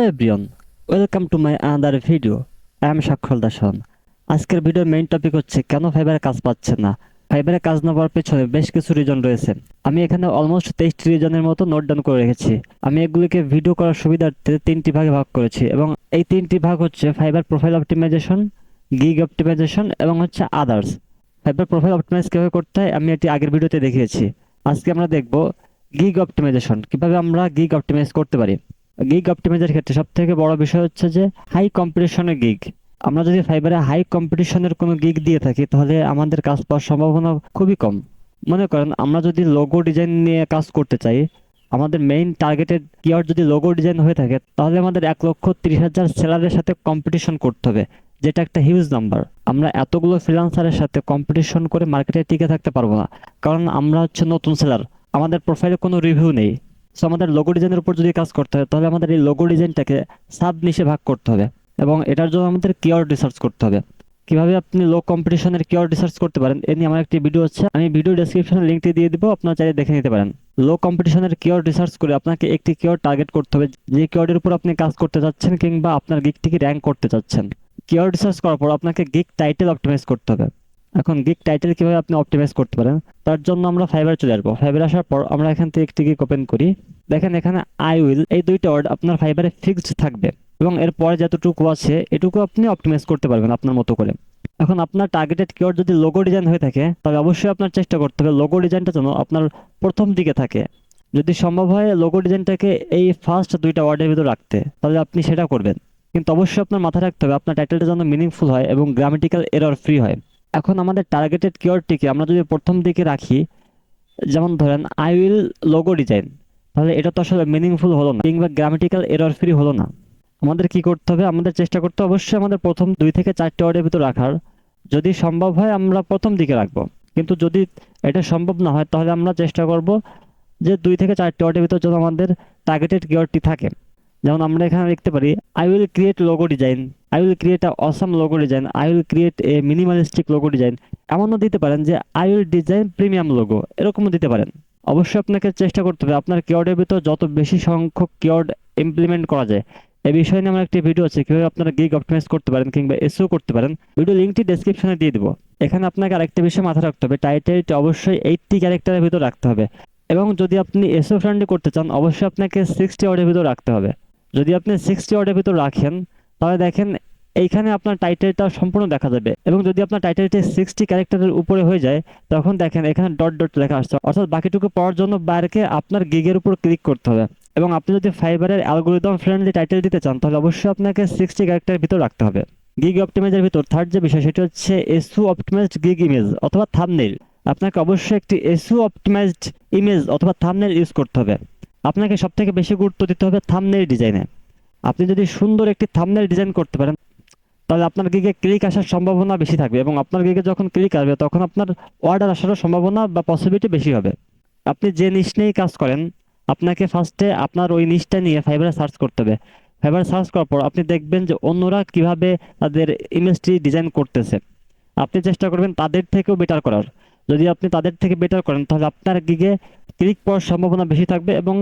Everyone, welcome to my another video. I am Sakshar Dasan. আজকের ভিডিওর main topic হচ্ছে কেন ফাইবারে কাজ পাচ্ছে না। ফাইবারে কাজ না পাওয়ার পেছনে বেশ কিছু রিজন রয়েছে। আমি এখানে অলমোস্ট 23টি রিজনের মতো নোট ডাউন করে রেখেছি। আমি এগুলিকে ভিডিও করার সুবিধার্থে 3টি ভাগে ভাগ করেছি এবং এই 3টি ভাগ হচ্ছে fibre profile optimization, gig optimization এবং হচ্ছে আদার্স। ফাইবার প্রোফাইল অপটিমাইজ কিভাবে করতে হয় আমি এটি আগের ভিডিওতে দেখিয়েছি। আজকে আমরা দেখব গিগ অপটিমাইজেশন, কিভাবে আমরা গিগ অপটিমাইজ করতে পারি। গিগ অপটিমাইজের ক্ষেত্রে সব থেকে বড় বিষয় হচ্ছে যে হাই কম্পিটিশনের গিগ। আমরা যদি ফাইবারে হাই কম্পিটিশনের কোনো গিগ দিয়ে থাকি তাহলে আমাদের কাজ পাওয়ার সম্ভাবনা খুবই কম। মনে করেন আমরা যদি লোগো ডিজাইন নিয়ে কাজ করতে চাই, আমাদের মেইন টার্গেটেড কিওয়ার্ড যদি লোগো ডিজাইন হয়ে থাকে তাহলে আমাদের 1,30,000 সেলারের সাথে কম্পিটিশন করতে হবে, যেটা একটা হিউজ নাম্বার। আমরা এতগুলো ফ্রিল্যান্সারের সাথে কম্পিটিশন করে মার্কেটে টিকে থাকতে পারবো না, কারণ আমরা হচ্ছে নতুন সেলার, আমাদের প্রোফাইলে কোনো রিভিউ নেই। সো আমাদের লোগো ডিজাইনের উপর যদি কাজ করতে হয় তাহলে আমাদের এই লোগো ডিজাইনটাকে সাব নিশে ভাগ করতে হবে এবং এটার জন্য আমাদের কিওয়ার্ড রিসার্চ করতে হবে। কিভাবে আপনি লো কম্পিটিশনের কিওয়ার্ড রিসার্চ করতে পারেন এ নিয়ে আমার একটি ভিডিও আছে, আমি ভিডিও ডেসক্রিপশনে লিঙ্কটি দিয়ে দিব, আপনারা চাইলে দেখে নিতে পারেন। লো কম্পিটিশনের কিওয়ার্ড রিসার্চ করে আপনাকে একটি কিওয়ার্ড টার্গেট করতে হবে, যে কিওয়ার্ডের উপর আপনি কাজ করতে চাচ্ছেন কিংবা আপনার গিগটিকে র্যাঙ্ক করতে চাচ্ছেন। কিওয়ার্ড রিসার্চ করার পর আপনাকে গিগ টাইটেল অপটিমাইজ করতে হবে। এখন গিগ টাইটেল কিভাবে আপনি অপটিমাইজ করতে পারেন তার জন্য আমরা ফাইবারে চলে আসবো। ফাইবারে আসার পর আমরা এখান থেকে একটি গিগ ওপেন করি। দেখেন এখানে আই উইল এই দুইটা ওয়ার্ড আপনার ফাইবারে ফিক্সড থাকবে এবং এরপরে যতটুকু আছে এটুকু আপনি অপটিমাইজ করতে পারবেন আপনার মতো করে। এখন আপনার টার্গেটেড কিওয়ার্ড যদি লোগো ডিজাইন হয়ে থাকে তাহলে অবশ্যই আপনার চেষ্টা করতে হবে লোগো ডিজাইনটা যেন আপনার প্রথম দিকে থাকে। যদি সম্ভব হয় লোগো ডিজাইনটাকে এই ফার্স্ট দুইটা ওয়ার্ডের ভিতর রাখতে তাহলে আপনি সেটা করবেন, কিন্তু অবশ্যই আপনার মাথায় রাখতে হবে আপনার টাইটেলটা যেন মিনিংফুল হয় এবং গ্রামেটিক্যাল এরর ফ্রি হয়। এখন আমাদের টার্গেটেড কিওয়ার্ডটিকে আমরা যদি প্রথম দিকে রাখি, যেমন ধরেন আই উইল লোগো ডিজাইন, তাহলে এটা তো আসলে মিনিংফুল হলো না কিংবা গ্রামেটিক্যাল এরর ফ্রি হলো না। আমাদের কি করতে হবে, আমাদের চেষ্টা করতে হবে অবশ্যই আমাদের প্রথম 2 থেকে 4টি ওয়ার্ডের ভিতর রাখার। যদি সম্ভব হয় আমরা প্রথম দিকে রাখবো, কিন্তু যদি এটা সম্ভব না হয় তাহলে আমরা চেষ্টা করব যে 2 থেকে 4টি ওয়ার্ডের ভিতর যেন আমাদের টার্গেটেড কিওয়ার্ডটি থাকে। যেমন আমরা এখানে লিখতে পারি I will create logo design, I will create a awesome logo design, I will create a minimalistic logo design. এমনও দিতে পারেন যে I will design premium logo, এরকমও দিতে পারেন। অবশ্যই আপনাকে চেষ্টা করতে হবে আপনার কিওয়ার্ডের ভিতর যত বেশি সংখ্যক কিওয়ার্ড ইমপ্লিমেন্ট করা যায়। এই বিষয়ে নিয়ে আমার একটি ভিডিও আছে কিভাবে আপনারা গিগ অপটিমাইজ করতে পারেন কিংবা এসইও করতে পারেন, ভিডিও লিঙ্কটি ডেসক্রিপশনে দিয়ে দিব। এখানে আপনাকে আরেকটা বিষয় মাথায় রাখতে হবে, টাইটেলটি অবশ্যই 80 ক্যারেক্টারের ভিতর রাখতে হবে এবং যদি আপনি এসইও ফ্রেন্ডলি করতে চান অবশ্যই আপনাকে 60 ওয়ার্ডের ভিতর রাখতে হবে। যদি আপনি 60 ওয়ার্ডের ভিতর রাখেন তাহলে দেখেন এইখানে আপনার টাইটেলটা সম্পূর্ণ দেখা যাবে এবং যদি আপনার টাইটেলটি 60 ক্যারেক্টারের উপরে হয়ে যায় তখন দেখেন এখানে ডট ডট লেখা আসছে, অর্থাৎ বাকিটুকু পড়ার জন্য বাইরেকে আপনার গিগের উপর ক্লিক করতে হবে। এবং আপনি যদি ফাইবারের অ্যালগরিদম ফ্রেন্ডলি টাইটেল দিতে চান তাহলে অবশ্যই আপনাকে 60 ক্যারেক্টারের ভিতর রাখতে হবে। গিগ অপটিমাইজের ভিতর থার্ড যে বিষয় সেটা হচ্ছে এসইও অপটিমাইজড গিগ ইমেজ অথবা থাম্বনেইল। আপনাকে অবশ্যই একটি এসইও অপটিমাইজড ইমেজ অথবা থাম্বনেইল ইউজ করতে হবে। আপনাকে সবথেকে বেশি গুরুত্ব দিতে হবে থাম্বনেইল ডিজাইনে। আপনি যদি সুন্দর একটি থাম্বনেইল ডিজাইন করতে পারেন তাহলে আপনার গিগে ক্লিক আসার সম্ভাবনা বেশি থাকবে এবং আপনার গিগে যখন ক্লিক আসবে তখন আপনার অর্ডার আসারও সম্ভাবনা বা পসিবিলিটি বেশি হবে। আপনি যে নিশ নিয়েই কাজ করেন আপনাকে ফার্স্টে আপনার ওই নিশটা নিয়ে ফাইবারে সার্চ করতে হবে। ফাইবারে সার্চ করার পর আপনি দেখবেন যে অন্যরা কিভাবে তাদের ইমেজটি ডিজাইন করতেছে, আপনি চেষ্টা করবেন তাদের থেকেও বেটার করার। যদি আপনি তাদের থেকে বেটার করেন তাহলে আপনার গিগে ক্লিক পাওয়ার সম্ভাবনা বেশি থাকবে এবং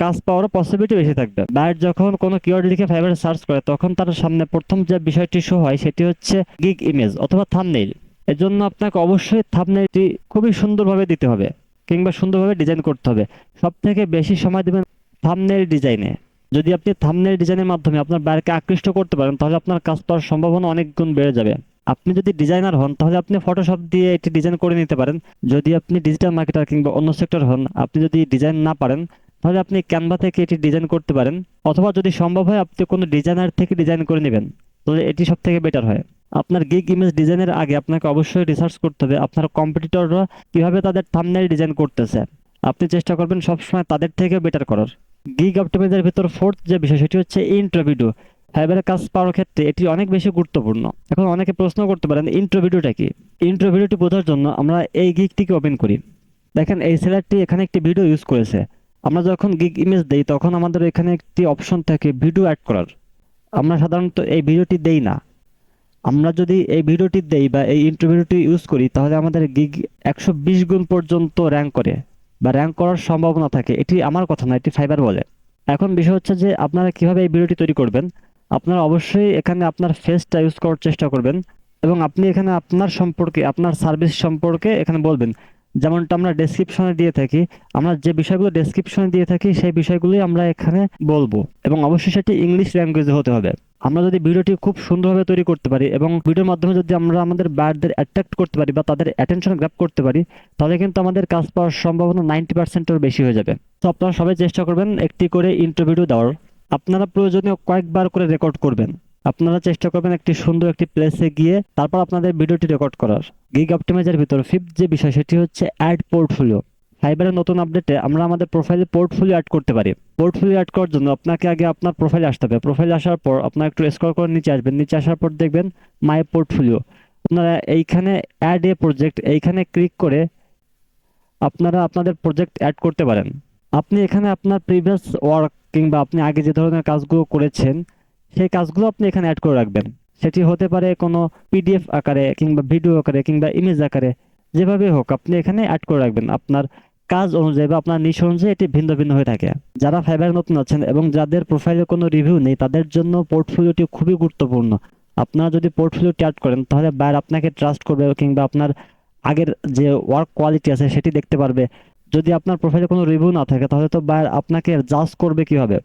কাজ পাওয়ারও পসিবিলিটি বেশি থাকবে। বায়ার যখন কোনো কিওয়ার্ড লিখে ফাইবারে সার্চ করে তখন তার সামনে প্রথম যে বিষয়টি শো হয় সেটি হচ্ছে গিগ ইমেজ অথবা থাম্বনেইল। এজন্য আপনাকে অবশ্যই থাম্বনেইলটি খুবই সুন্দরভাবে দিতে হবে কিংবা সুন্দরভাবে ডিজাইন করতে হবে। সব থেকে বেশি সময় দেবেন থাম্বনেইল ডিজাইনে। যদি আপনি থাম্বনেইল ডিজাইনের মাধ্যমে আপনার বায়ারকে আকৃষ্ট করতে পারেন তাহলে আপনার কাজ পাওয়ার সম্ভাবনা অনেক গুণ বেড়ে যাবে। আপনি যদি ডিজাইনার হন তাহলে আপনি ফটোশপ দিয়ে এটি ডিজাইন করে নিতে পারেন। যদি আপনি ডিজিটাল মার্কেটার কিংবা অন্য সেক্টর হন, আপনি যদি ডিজাইন না পারেন তাহলে আপনি ক্যানভা থেকে এটি ডিজাইন করতে পারেন, অথবা যদি সম্ভব হয় আপনি কোনো ডিজাইনার থেকে ডিজাইন করে নেবেন, তাহলে এটি সব থেকে বেটার হয়। আপনার গিগ ইমেজ ডিজাইনের আগে আপনাকে অবশ্যই রিসার্চ করতে হবে আপনার কম্পিটিটররা কিভাবে তাদের থাম্বনেইল ডিজাইন করতেছে। আপনি চেষ্টা করবেন সবসময় তাদের থেকে বেটার করার। গিগ অপটিমাইজের ভিতর ফোর্থ যে বিষয় সেটি হচ্ছে ইন্ট্রো ভিডিও। ফাইবারের কাজ পাওয়ার ক্ষেত্রে এটি অনেক বেশি গুরুত্বপূর্ণ। এখন অনেকে প্রশ্ন করতে পারেন ইন্ট্রো ভিডিওটা কি। ইন্ট্রো ভিডিওটি বোঝার জন্য আমরা এই গিগটিকে ওপেন করি। দেখেন এই সেলারটি এখানে একটি ভিডিও ইউজ করেছে। আমরা যখন গিগ ইমেজ দেই তখন আমাদের এখানে একটি অপশন থাকে ভিডিও অ্যাড করার। আমরা সাধারণত এই ভিডিওটি দেই না। আমরা যদি এই ভিডিওটি দেই বা এই ইন্ট্রো ভিডিওটি ইউজ করি তাহলে আমাদের গিগ 120 গুণ পর্যন্ত র্যাঙ্ক করে বা র্যাঙ্ক করার সম্ভাবনা থাকে। এটি আমার কথা না, এটি ফাইবার বলে। এখন বিষয় হচ্ছে যে আপনারা কিভাবে এই ভিডিওটি তৈরি করবেন। আপনারা অবশ্যই এখানে আপনার ফেসটা ইউজ করার চেষ্টা করবেন এবং আপনি এখানে আপনার সম্পর্কে, আপনার সার্ভিস সম্পর্কে এখানে বলবেন। যেমনটা আমরা ডেসক্রিপশনে দিয়ে থাকি, আমরা যে বিষয়গুলো ডেসক্রিপশনে দিয়ে থাকি সেই বিষয়গুলোই আমরা এখানে বলবো এবং অবশ্যই সেটি ইংলিশ ল্যাঙ্গুয়েজে হতে হবে। আমরা যদি ভিডিওটি খুব সুন্দরভাবে তৈরি করতে পারি এবং ভিডিওর মাধ্যমে যদি আমরা আমাদের বায়ারদের অ্যাট্রাক্ট করতে পারি বা তাদের অ্যাটেনশন গ্র্যাব করতে পারি, তাহলে কিন্তু আমাদের কাজ পাওয়ার সম্ভাবনা 90%-এর বেশি হয়ে যাবে। তো আপনারা সবাই চেষ্টা করবেন একটি করে ইন্ট্রো ভিডিও দেওয়ার। আপনারা প্রয়োজনীয় কয়েকবার করে রেকর্ড করবেন। আপনারা চেষ্টা করবেন একটি সুন্দর একটি প্লেসে গিয়ে তারপর আপনাদের ভিডিওটি রেকর্ড করার। গিগ অপটিমাইজার ভিতর ফিফথ যে বিষয় সেটি হচ্ছে অ্যাড পোর্টফোলিও। ফাইবারের নতুন আপডেটে আমরা আমাদের প্রোফাইলে পোর্টফোলিও অ্যাড করতে পারি। পোর্টফোলিও অ্যাড করার জন্য আপনাকে আগে আপনার প্রোফাইলে আসতে হবে। প্রোফাইলে আসার পর আপনার একটু স্ক্রল করে নিচে আসবেন। নিচে আসার পর দেখবেন মাই পোর্টফোলিও। আপনারা এইখানে অ্যাড এ প্রজেক্ট এইখানে ক্লিক করে আপনারা আপনাদের প্রজেক্ট অ্যাড করতে পারেন। আপনি এখানে আপনার প্রিভিয়াস ওয়ার্ক কিংবা আপনি আগে যে ধরনের কাজগুলো করেছেন সেই কাজগুলো আপনি এখানে অ্যাড করে রাখবেন। সেটি হতে পারে কোনো পিডিএফ আকারে কিংবা ভিডিও আকারে কিংবা ইমেজ আকারে, যেভাবে হোক আপনি এখানে অ্যাড করে রাখবেন। আপনার কাজ অনুযায়ী বা আপনার নিশ অনুযায়ী এটি ভিন্ন ভিন্ন হয়ে থাকে। যারা ফাইবারে নতুন আছেন এবং যাদের প্রোফাইলে কোনো রিভিউ নেই তাদের জন্য পোর্টফোলিওটি খুবই গুরুত্বপূর্ণ। আপনারা যদি পোর্টফোলিওটি অ্যাড করেন তাহলে বায়ার আপনাকে ট্রাস্ট করবে কিংবা আপনার আগের যে ওয়ার্ক কোয়ালিটি আছে সেটি দেখতে পারবে। যদি আপনার প্রোফাইলে কোনো রিভিউ না থাকে তাহলে তো বায়ার আপনাকে জাজ করবে কিভাবে?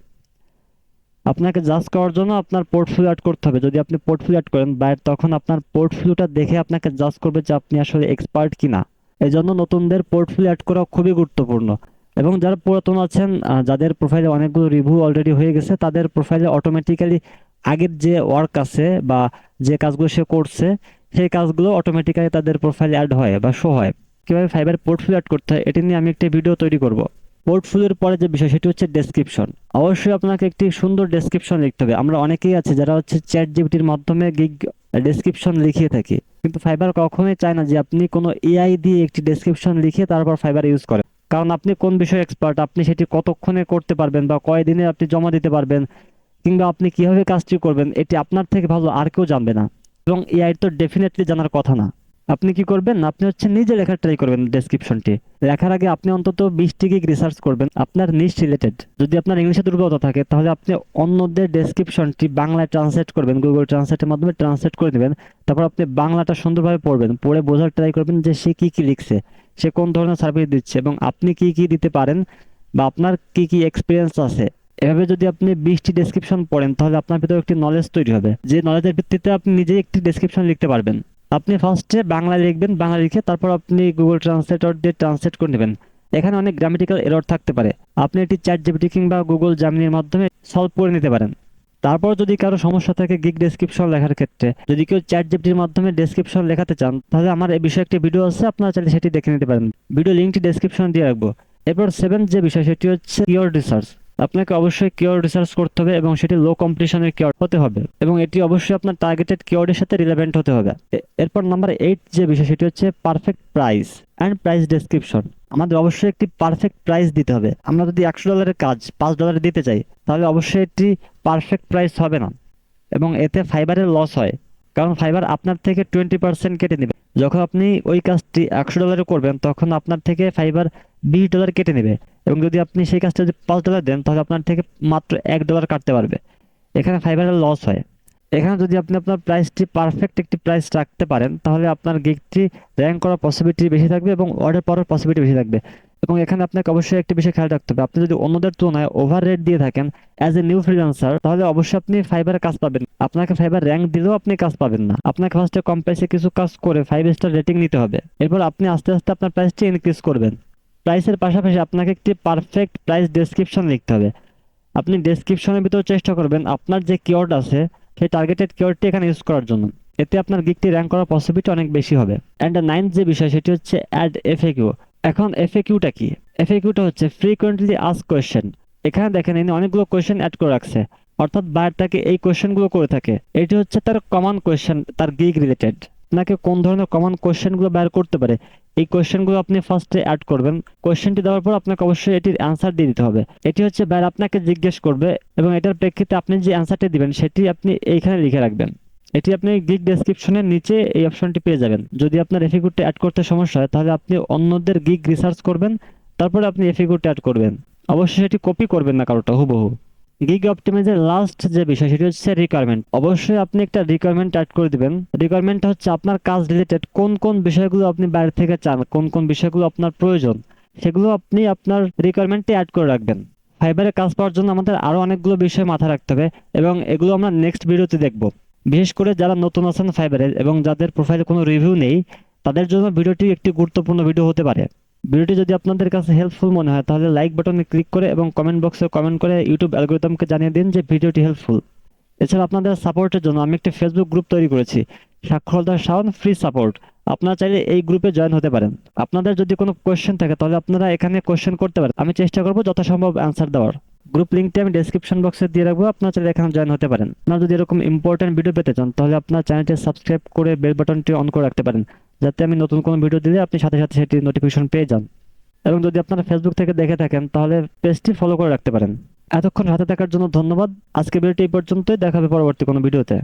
আপনাকে জাজ করার জন্য আপনার পোর্টফোলিও অ্যাড করতে হবে। যদি আপনি পোর্টফোলিও অ্যাড করেন বায়ার তখন আপনার পোর্টফোলিওটা দেখে আপনাকে জাজ করবে যে আপনি আসলে এক্সপার্ট কিনা। এই জন্য নতুনদের পোর্টফোলিও অ্যাড করা খুবই গুরুত্বপূর্ণ। এবং যারা পুরাতন আছেন, যাদের প্রোফাইলে অনেকগুলো রিভিউ অলরেডি হয়ে গেছে, তাদের প্রোফাইলে অটোমেটিক্যালি আগের যে ওয়ার্ক আছে বা যে কাজগুলো সে করছে সেই কাজগুলো অটোমেটিক্যালি তাদের প্রোফাইলে অ্যাড হয় বা শো হয়। কিভাবে ফাইবার পোর্টফোলিও অ্যাড করতে হয় এটি নিয়ে আমি একটা ভিডিও তৈরি করব। পোর্টফোলিওর পরে যে বিষয় সেটি হচ্ছে ডেসক্রিপশন। অবশ্যই আপনাকে একটি সুন্দর ডেসক্রিপশন লিখতে হবে। আমরা অনেকেই আছে যারা হচ্ছে চ্যাট জিপিটির মাধ্যমে গিগ ডেসক্রিপশন লিখিয়ে থাকি, কিন্তু ফাইবার কখনোই চায় না যে আপনি কোনো এআই দিয়ে একটি ডেসক্রিপশন লিখে তারপর ফাইবার ইউজ করেন। কারণ আপনি কোন বিষয়ে এক্সপার্ট, আপনি সেটি কতক্ষণে করতে পারবেন বা কয়দিনে আপনি জমা দিতে পারবেন কিংবা আপনি কিভাবে কাজটি করবেন এটি আপনার থেকে ভালো আর কেউ জানবে না এবং এআই তো ডেফিনেটলি জানার কথা না। আপনি কি করবেন, আপনি হচ্ছে নিজে লেখার ট্রাই করবেন। ডেসক্রিপশনটি লেখার আগে আপনি অন্তত 20টি গিগ রিসার্চ করবেন আপনার নিশ রিলেটেড। যদি আপনার ইংলিশে দুর্বলতা থাকে তাহলে আপনি অন্যদের ডেসক্রিপশনটি বাংলায় ট্রান্সলেট করবেন, গুগল ট্রান্সলেটের মাধ্যমে ট্রান্সলেট করে নেবেন। তারপর আপনি বাংলাটা সুন্দরভাবে পড়বেন, পড়ে বোঝার ট্রাই করবেন যে সে কি কি লিখছে, সে কোন ধরনের সার্ভিস দিচ্ছে এবং আপনি কি কি দিতে পারেন বা আপনার কি কি এক্সপিরিয়েন্স আছে। এভাবে যদি আপনি 20টি ডেসক্রিপশন পড়েন তাহলে আপনার ভিতরে একটি নলেজ তৈরি হবে, যে নলেজের ভিত্তিতে আপনি নিজেই একটি ডেসক্রিপশন লিখতে পারবেন। আপনি ফার্স্টে বাংলা লিখবেন, বাংলা লিখে তারপর আপনি গুগল ট্রান্সলেটর দিয়ে ট্রান্সলেট করে নেবেন। এখানে অনেক গ্রামেটিক্যাল এরর থাকতে পারে, আপনি এটি চ্যাট জিপিটি কিংবা গুগল জামিনির মাধ্যমে সলভ করে নিতে পারেন। তারপর যদি কারো সমস্যা থাকে গিগ ডেসক্রিপশন লেখার ক্ষেত্রে, যদি কেউ চ্যাট জিপিটির মাধ্যমে ডেসক্রিপশন লেখাতে চান তাহলে আমার এই বিষয়ে একটি ভিডিও আছে, আপনারা চাইলে সেটি দেখে নিতে পারেন। ভিডিও লিঙ্কটি ডেসক্রিপশনে দিয়ে রাখবো। এরপর 7 যে বিষয় সেটি হচ্ছে কিওয়ার্ড রিসার্চ। আপনাকে অবশ্যই কিওয়ার্ড রিসার্চ করতে হবে এবং সেটি লো কম্পিটিশনের কিওয়ার্ড হতে হবে এবং এটি অবশ্যই আপনার টার্গেটেড কিওয়ার্ডের সাথে রিলেভেন্ট হতে হবে। এরপর নাম্বার 8 যে বিষয় সেটি হচ্ছে perfect price and price description. আমাদের অবশ্যই একটি পারফেক্ট প্রাইস দিতে হবে। আমরা যদি $100 কাজ $5 দিতে চাই তাহলে অবশ্যই এটি পারফেক্ট প্রাইস হবে না এবং এতে ফাইবারের লস হয়। কারণ ফাইবার আপনার থেকে 20% কেটে নেবে। যখন আপনি ওই কাজটি $100 করবেন তখন আপনার থেকে ফাইবার $20 কেটে নেবে এবং যদি আপনি সেই কাজটা যদি $5 দেন তাহলে আপনার থেকে মাত্র $1 কাটতে পারবে। এখানে ফাইবারের লস হয়। এখানে যদি আপনি আপনার প্রাইসটি পারফেক্ট একটি প্রাইস রাখতে পারেন তাহলে আপনার গিগটি র্যাঙ্ক করার পসিবিলিটি বেশি থাকবে এবং অর্ডার পাওয়ার পসিবিলিটি বেশি থাকবে। এবং এখানে আপনাকে অবশ্যই একটি বিষয় খেয়াল রাখতে হবে, আপনি যদি অন্যদের তুলনায় ওভার রেট দিয়ে থাকেন অ্যাজ এ নিউ ফ্রিল্যান্সার তাহলে অবশ্যই আপনি ফাইবারে কাজ পাবেন। আপনাকে ফাইবার র্যাঙ্ক দিলেও আপনি কাজ পাবেন না। আপনাকে ফার্স্টে কম প্রাইসে কিছু কাজ করে 5 স্টার রেটিং নিতে হবে, এরপর আপনি আস্তে আস্তে আপনার প্রাইসটি ইনক্রিজ করবেন। প্রাইসের পাশাপাশি আপনাকে একটি পারফেক্ট প্রাইস ডেসক্রিপশন লিখতে হবে। আপনি ডেসক্রিপশনের ভিতরে চেষ্টা করবেন আপনার যে কিওয়ার্ড আছে সেই টার্গেটেড কিওয়ার্ডটি এখানে ইউজ করার জন্য। এতে আপনার গিগটি র্যাঙ্ক করার পসিবিলিটি অনেক বেশি হবে। অ্যান্ড 9th যে বিষয় সেটি হচ্ছে অ্যাড এফএকিউ। এখন এফএকিউটা কি? এফএকিউটা হচ্ছে ফ্রিকোয়েন্টলি আস্ক কোয়েশ্চেন। এখানে দেখেন ইনি অনেকগুলো কোয়েশ্চেন অ্যাড করে রাখছে, অর্থাৎ বায়ার তাকে এই কোয়েশ্চেনগুলো করে থাকে। এটি হচ্ছে তার কমন কোয়েশ্চেন তার গিগ রিলেটেড। আপনাকে কোন ধরনের কমন কোয়েশ্চেনগুলো বায়ার করতে পারে এই কোয়েশ্চেনগুলো আপনি ফার্স্টে অ্যাড করবেন। কোয়েশ্চেনটি দেওয়ার পর আপনাকে অবশ্যই এটির অ্যান্সার দিয়ে দিতে হবে। এটি হচ্ছে বায়ার আপনাকে জিজ্ঞেস করবে এবং এটার প্রেক্ষিতে আপনি যে অ্যান্সারটি দিবেন সেটি আপনি এইখানে লিখে রাখবেন। এটি আপনি গিগ ডেসক্রিপশনের নিচে এই অপশনটি পেয়ে যাবেন। যদি আপনার এফএকিউটি অ্যাড করতে সমস্যা হয় তাহলে আপনি অন্যদের গিগ রিসার্চ করবেন, তারপরে আপনি এফএকিউটি অ্যাড করবেন। অবশ্যই সেটি কপি করবেন না কারোটা হুবহু। গিগ অপটিমাইজের লাস্ট যে বিষয় সেটি হচ্ছে রিকোয়ারমেন্ট। অবশ্যই আপনি একটা রিকোয়ারমেন্ট অ্যাড করে দিবেন। রিকোয়ারমেন্টটা হচ্ছে আপনার কাজ রিলেটেড কোন কোন বিষয়গুলো আপনি বাইরে থেকে চান, কোন কোন বিষয়গুলো আপনার প্রয়োজন, সেগুলো আপনি আপনার রিকোয়ারমেন্টে অ্যাড করে রাখবেন। ফাইবারে কাজ পাওয়ার জন্য আমাদের আরো অনেকগুলো বিষয় মাথায় রাখতে হবে এবং এগুলো আমরা নেক্সট ভিডিওতে দেখব। বিশেষ করে যারা নতুন আছেন ফাইবারে এবং যাদের প্রোফাইলে কোনো রিভিউ নেই, তাদের জন্য ভিডিওটি একটি গুরুত্বপূর্ণ ভিডিও হতে পারে। ভিডিওটি যদি আপনাদের কাছে হেল্পফুল মনে হয় তাহলে লাইক বাটনে ক্লিক করে এবং কমেন্ট বক্সে কমেন্ট করে ইউটিউব অ্যালগরিদমকে জানিয়ে দিন যে ভিডিওটি হেল্পফুল। এছাড়া আপনাদের সাপোর্টের জন্য আমি একটি ফেসবুক গ্রুপ তৈরি করেছি, সাক্ষরতার শাওন ফ্রি সাপোর্ট। আপনারা চাইলে এই গ্রুপে জয়েন হতে পারেন। আপনাদের যদি কোনো কোয়েশ্চেন থাকে তাহলে আপনারা এখানে কোয়েশ্চেন করতে পারেন, আমি চেষ্টা করবো যথাসম্ভব অ্যান্সার দেওয়ার। গ্রুপ লিঙ্কটি আমি ডেসক্রিপশন বক্সে দিয়ে রাখবো, আপনারা চাইলে এখানে জয়েন হতে পারেন। আপনারা যদি এরকম ইম্পর্টেন্ট ভিডিও পেতে চান তাহলে আপনার চ্যানেলটি সাবস্ক্রাইব করে বেল বাটনটি অন করে রাখতে পারেন, যাতে আমি নতুন কোনো ভিডিও দিলে আপনি সাথে সাথে সেটি নোটিফিকেশন পেয়ে যান। এবং যদি আপনারা ফেসবুক থেকে দেখে থাকেন তাহলে পেজটি ফলো করে রাখতে পারেন। এতক্ষণ সাথে থাকার জন্য ধন্যবাদ। আজকে ভিডিওটি এই পর্যন্তই, দেখা হবে পরবর্তী কোনো ভিডিওতে।